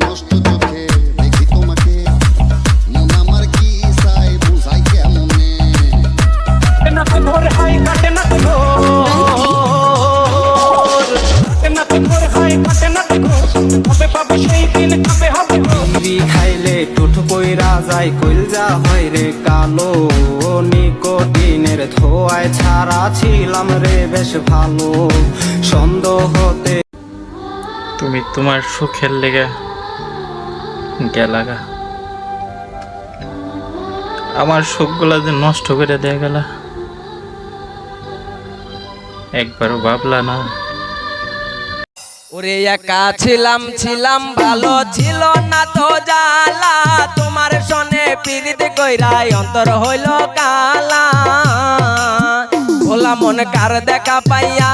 নষ্ট চোখে দেখি তোমাকে, মন আমার কি চাই বুঝাই কেমনে। না তো ঘর হাই কাটে না তো না তো ঘর হাই কাটে না তো কবে পাবো সেই দিন, কবে হবে বিড়ি খাইলে টুট পইরা যায় কইলজা হয় রে কালো, নিকোটিনের ধোঁয়ায় ছাড়া ছিলাম রে বেশ ভালো। সন্দেহ হতে তুমি তোমার সুখের লেগে গেলাগা, আমার সুখগুলা যে নষ্ট করে দেয়া গেলা, একবারও ভাবলা না? ওরে একা ছিলাম ভালো ছিল না তো জ্বালা, তোমার সনে পিরিত কইরাই অন্তর হইল কালা। ভোলা মন কার দেখা পাইয়া